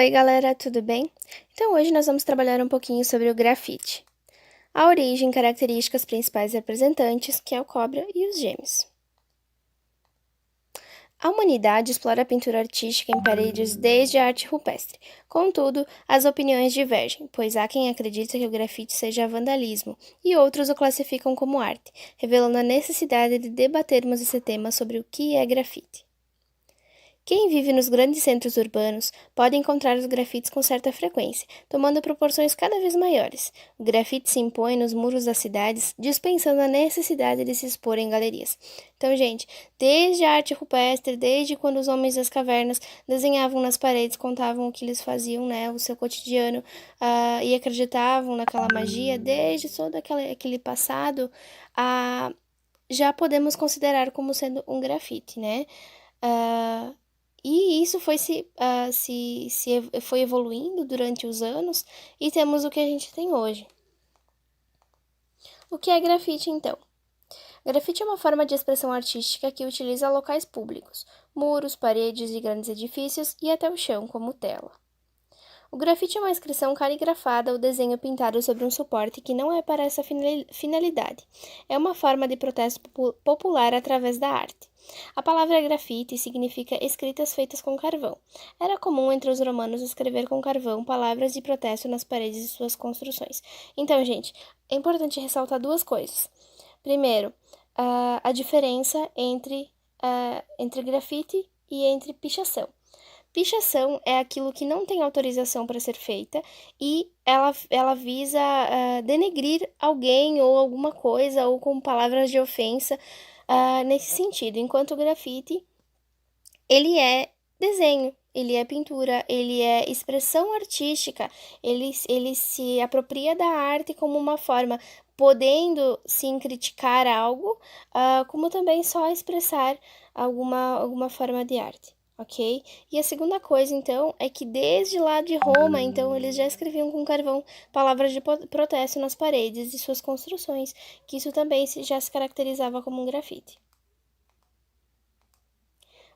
Oi, galera, tudo bem? Então, hoje nós vamos trabalhar um pouquinho sobre o grafite. A origem, características principais representantes, que é o cobra e os gêmeos. A humanidade explora a pintura artística em paredes desde a arte rupestre. Contudo, as opiniões divergem, pois há quem acredita que o grafite seja vandalismo e outros o classificam como arte, revelando a necessidade de debatermos esse tema sobre o que é grafite. Quem vive nos grandes centros urbanos pode encontrar os grafites com certa frequência, tomando proporções cada vez maiores. O grafite se impõe nos muros das cidades, dispensando a necessidade de se expor em galerias. Então, gente, desde a arte rupestre, desde quando os homens das cavernas desenhavam nas paredes, contavam o que eles faziam, né, o seu cotidiano, e acreditavam naquela magia, desde todo aquele passado, já podemos considerar como sendo um grafite, né? Ah, e isso foi evoluindo durante os anos e temos o que a gente tem hoje. O que é grafite, então? Grafite é uma forma de expressão artística que utiliza locais públicos, muros, paredes de grandes edifícios e até o chão como tela. O grafite é uma inscrição caligrafada ou desenho pintado sobre um suporte que não é para essa finalidade. É uma forma de protesto popular através da arte. A palavra grafite significa escritas feitas com carvão. Era comum entre os romanos escrever com carvão palavras de protesto nas paredes de suas construções. Então, gente, é importante ressaltar duas coisas. Primeiro, a diferença entre grafite e entre pichação. Pichação é aquilo que não tem autorização para ser feita e ela visa denegrir alguém ou alguma coisa ou com palavras de ofensa nesse sentido. Enquanto o grafite, ele é desenho, ele é pintura, ele é expressão artística, ele se apropria da arte como uma forma, podendo sim criticar algo, como também só expressar alguma forma de arte. Ok? E a segunda coisa, então, é que desde lá de Roma, então, eles já escreviam com carvão palavras de protesto nas paredes de suas construções, que isso também já se caracterizava como um grafite.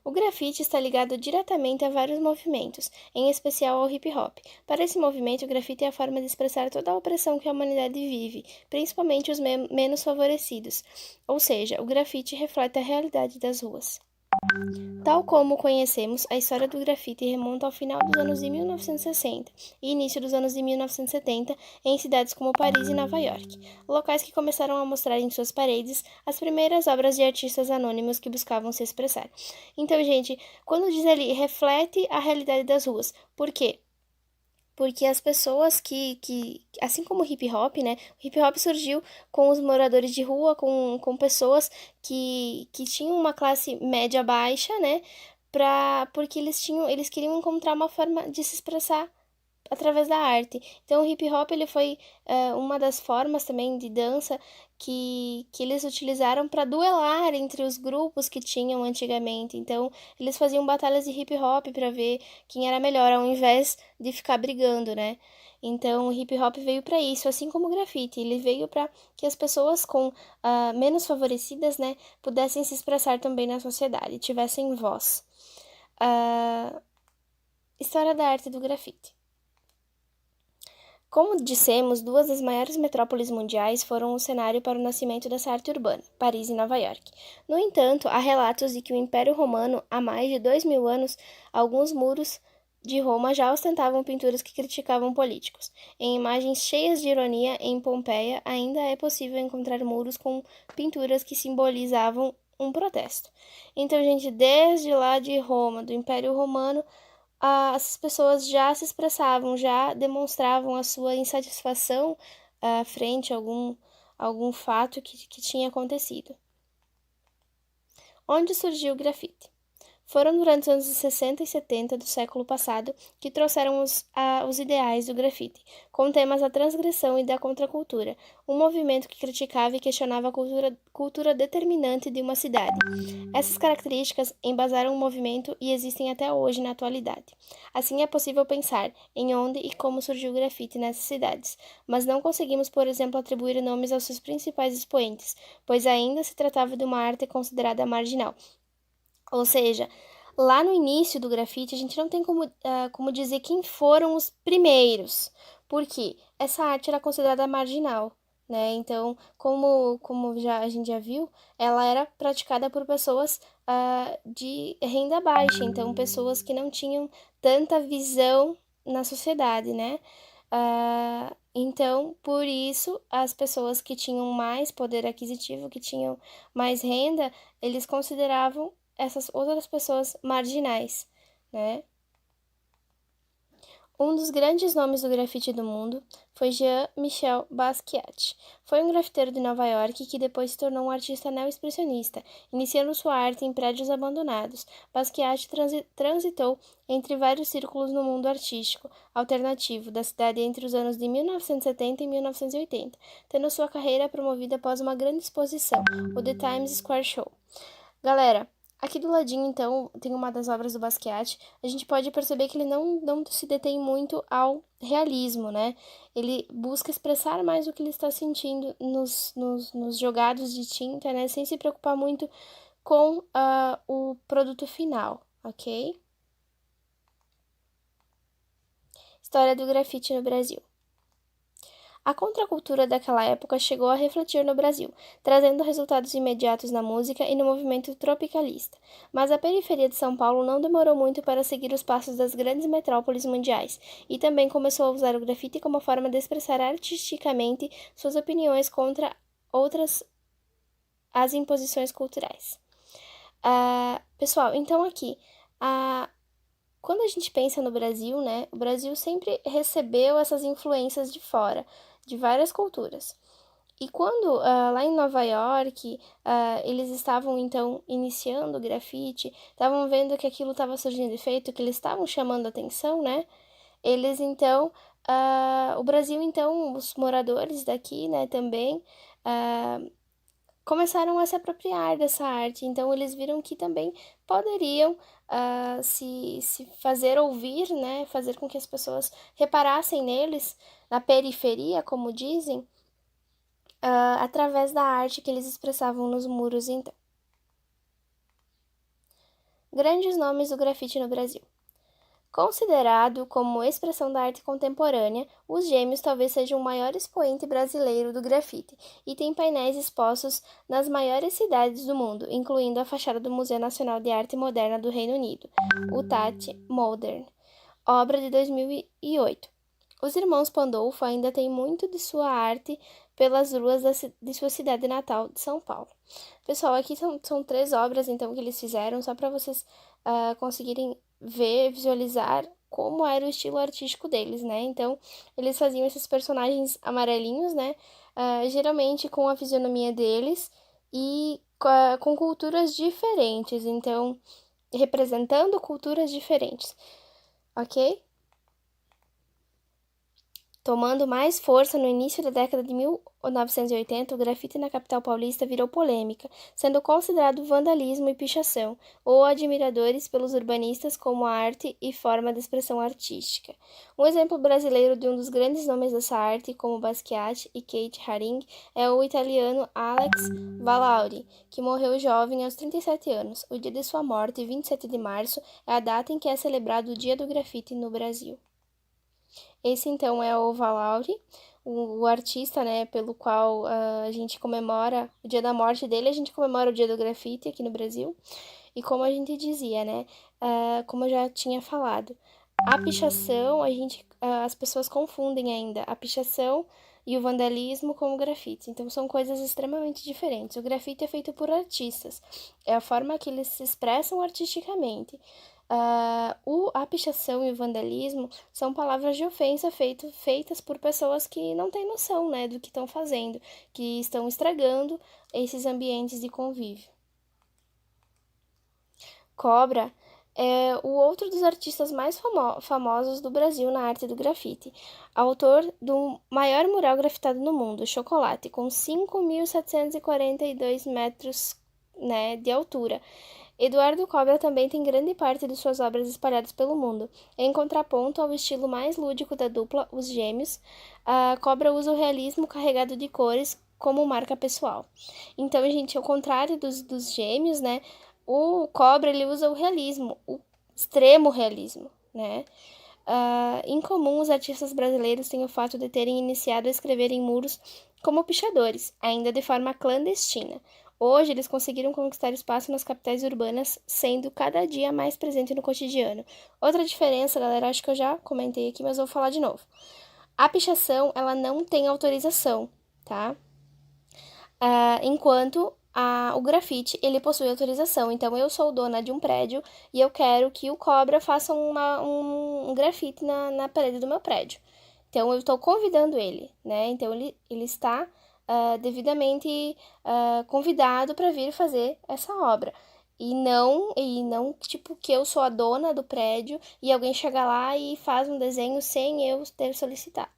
O grafite está ligado diretamente a vários movimentos, em especial ao hip hop. Para esse movimento, o grafite é a forma de expressar toda a opressão que a humanidade vive, principalmente os menos favorecidos. Ou seja, o grafite reflete a realidade das ruas. Tal como conhecemos, a história do grafite remonta ao final dos anos de 1960 e início dos anos de 1970 em cidades como Paris e Nova York, locais que começaram a mostrar em suas paredes as primeiras obras de artistas anônimos que buscavam se expressar. Então, gente, quando diz ali, reflete a realidade das ruas. Por quê? Porque as pessoas assim como o hip hop, né? O hip hop surgiu com os moradores de rua, com pessoas que tinham uma classe média baixa, né? Porque eles queriam encontrar uma forma de se expressar através da arte. Então, o hip hop ele foi uma das formas também de dança que eles utilizaram para duelar entre os grupos que tinham antigamente. Então, eles faziam batalhas de hip hop para ver quem era melhor, ao invés de ficar brigando, né? Então, o hip hop veio para isso, assim como o grafite. Ele veio para que as pessoas com menos favorecidas, né, pudessem se expressar também na sociedade, tivessem voz. História da arte do grafite. Como dissemos, duas das maiores metrópoles mundiais foram o cenário para o nascimento dessa arte urbana, Paris e Nova York. No entanto, há relatos de que o Império Romano, há mais de 2000 anos, alguns muros de Roma já ostentavam pinturas que criticavam políticos. Em imagens cheias de ironia em Pompeia, ainda é possível encontrar muros com pinturas que simbolizavam um protesto. Então, gente, desde lá de Roma, do Império Romano, as pessoas já se expressavam, já demonstravam a sua insatisfação frente a algum fato que tinha acontecido. Onde surgiu o grafite? Foram durante os anos 60 e 70 do século passado que trouxeram os ideais do grafite, com temas da transgressão e da contracultura, um movimento que criticava e questionava a cultura determinante de uma cidade. Essas características embasaram o movimento e existem até hoje na atualidade. Assim, é possível pensar em onde e como surgiu o grafite nessas cidades, mas não conseguimos, por exemplo, atribuir nomes aos seus principais expoentes, pois ainda se tratava de uma arte considerada marginal. Ou seja, lá no início do grafite, a gente não tem como dizer quem foram os primeiros, porque essa arte era considerada marginal, né? Então, como a gente já viu, ela era praticada por pessoas de renda baixa, então pessoas que não tinham tanta visão na sociedade, né? Então, por isso, as pessoas que tinham mais poder aquisitivo, que tinham mais renda, eles consideravam essas outras pessoas marginais, né? Um dos grandes nomes do grafite do mundo foi Jean-Michel Basquiat. Foi um grafiteiro de Nova York que depois se tornou um artista neo-expressionista, iniciando sua arte em prédios abandonados. Basquiat transitou entre vários círculos no mundo artístico alternativo da cidade entre os anos de 1970 e 1980, tendo sua carreira promovida após uma grande exposição, o The Times Square Show. Galera, aqui do ladinho, então, tem uma das obras do Basquiat. A gente pode perceber que ele não se detém muito ao realismo, né? Ele busca expressar mais o que ele está sentindo nos jogados de tinta, né? Sem se preocupar muito com o produto final, ok? História do grafite no Brasil. A contracultura daquela época chegou a refletir no Brasil, trazendo resultados imediatos na música e no movimento tropicalista. Mas a periferia de São Paulo não demorou muito para seguir os passos das grandes metrópoles mundiais e também começou a usar o grafite como forma de expressar artisticamente suas opiniões contra outras as imposições culturais. Pessoal, então aqui, quando a gente pensa no Brasil, né, o Brasil sempre recebeu essas influências de fora, de várias culturas. E quando lá em Nova York eles estavam então iniciando o grafite, estavam vendo que aquilo estava surgindo efeito, que eles estavam chamando atenção, né? Eles então, o Brasil então, os moradores daqui, né, também começaram a se apropriar dessa arte. Então eles viram que também poderiam se fazer ouvir, né, fazer com que as pessoas reparassem neles na periferia, como dizem, através da arte que eles expressavam nos muros, então. Grandes nomes do grafite no Brasil. Considerado como expressão da arte contemporânea, os Gêmeos talvez sejam o maior expoente brasileiro do grafite e tem painéis expostos nas maiores cidades do mundo, incluindo a fachada do Museu Nacional de Arte Moderna do Reino Unido, o Tate Modern, obra de 2008. Os irmãos Pandolfo ainda têm muito de sua arte pelas ruas de sua cidade natal, de São Paulo. Pessoal, aqui são 3 obras então que eles fizeram, só para vocês conseguirem ver, visualizar como era o estilo artístico deles, né? Então, eles faziam esses personagens amarelinhos, né? Geralmente com a fisionomia deles e com culturas diferentes, então, representando culturas diferentes, ok? Tomando mais força no início da década de 1980, o grafite na capital paulista virou polêmica, sendo considerado vandalismo e pichação, ou admiradores pelos urbanistas como arte e forma de expressão artística. Um exemplo brasileiro de um dos grandes nomes dessa arte, como Basquiat e Kate Haring, é o italiano Alex Valauri, que morreu jovem aos 37 anos. O dia de sua morte, 27 de março, é a data em que é celebrado o Dia do Grafite no Brasil. Esse, então, é o Valauri, o artista, né, pelo qual a gente comemora o dia da morte dele, a gente comemora o dia do grafite aqui no Brasil. E como a gente dizia, né, como eu já tinha falado, a pichação, as pessoas confundem ainda a pichação e o vandalismo com o grafite. Então, são coisas extremamente diferentes. O grafite é feito por artistas, é a forma que eles se expressam artisticamente. A pichação e o vandalismo são palavras de ofensa feitas por pessoas que não têm noção, né, do que estão fazendo, que estão estragando esses ambientes de convívio. Cobra é o outro dos artistas mais famosos do Brasil na arte do grafite, autor do maior mural grafitado no mundo, Chocolate, com 5.742 metros, né, de altura. Eduardo Cobra também tem grande parte de suas obras espalhadas pelo mundo. Em contraponto ao estilo mais lúdico da dupla, os Gêmeos, a Cobra usa o realismo carregado de cores como marca pessoal. Então, gente, ao contrário dos Gêmeos, né, O Cobra, ele usa o realismo, o extremo realismo, né? Em comum, os artistas brasileiros têm o fato de terem iniciado a escrever em muros como pichadores, ainda de forma clandestina. Hoje, eles conseguiram conquistar espaço nas capitais urbanas, sendo cada dia mais presente no cotidiano. Outra diferença, galera, acho que eu já comentei aqui, mas vou falar de novo. A pichação, ela não tem autorização, tá? Enquanto o grafite, ele possui autorização. Então, eu sou dona de um prédio e eu quero que o Cobra faça um grafite na parede do meu prédio. Então, eu estou convidando ele, né? Então, ele está devidamente convidado para vir fazer essa obra. E não, tipo, que eu sou a dona do prédio e alguém chega lá e faz um desenho sem eu ter solicitado,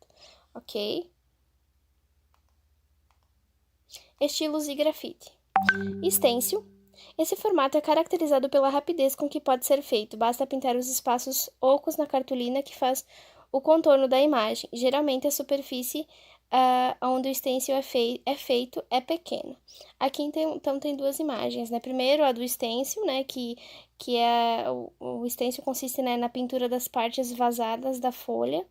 ok? Estilos de grafite. Stencil. Esse formato é caracterizado pela rapidez com que pode ser feito. Basta pintar os espaços ocos na cartolina que faz o contorno da imagem. Geralmente a superfície onde o stencil é feito é pequena. Aqui então tem duas imagens, né? Primeiro a do stencil, né? Que é o stencil consiste, né, na pintura das partes vazadas da folha.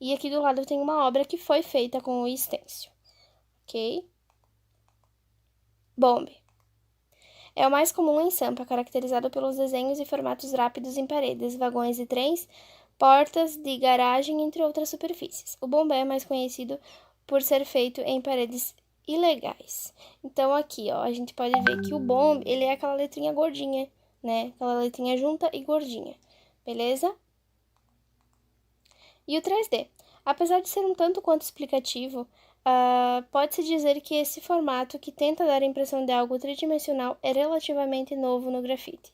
E aqui do lado tem uma obra que foi feita com o stencil, ok? Bombe. É o mais comum em Sampa, caracterizado pelos desenhos e formatos rápidos em paredes, vagões de trens, portas de garagem, entre outras superfícies. O bombé é mais conhecido por ser feito em paredes ilegais. Então aqui, ó, a gente pode ver que o bombe, ele é aquela letrinha gordinha, né? Aquela letrinha junta e gordinha. Beleza? E o 3D. Apesar de ser um tanto quanto explicativo, pode-se dizer que esse formato, que tenta dar a impressão de algo tridimensional, é relativamente novo no grafite.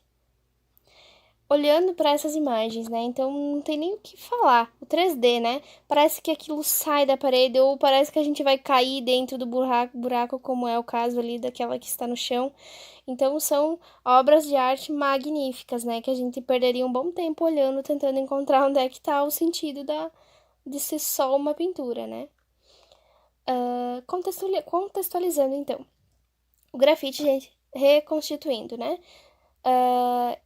Olhando para essas imagens, né? Então não tem nem o que falar. O 3D, né? Parece que aquilo sai da parede ou parece que a gente vai cair dentro do buraco, como é o caso ali daquela que está no chão. Então são obras de arte magníficas, né? Que a gente perderia um bom tempo olhando, tentando encontrar onde é que está o sentido de ser só uma pintura, né? Contextualizando, então. O grafite, gente, reconstituindo, né?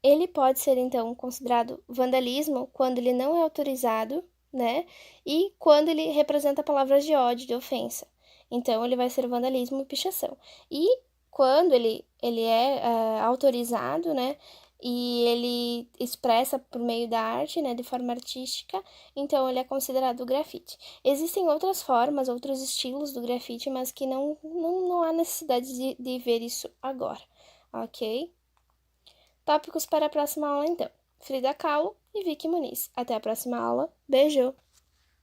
Ele pode ser, então, considerado vandalismo quando ele não é autorizado, né? E quando ele representa palavras de ódio, de ofensa. Então, ele vai ser vandalismo e pichação. E quando ele é autorizado, né? E ele expressa por meio da arte, né? De forma artística, então ele é considerado grafite. Existem outras formas, outros estilos do grafite, mas que não há necessidade de ver isso agora, ok? Tópicos para a próxima aula, então. Frida Kahlo e Vicky Muniz. Até a próxima aula. Beijo!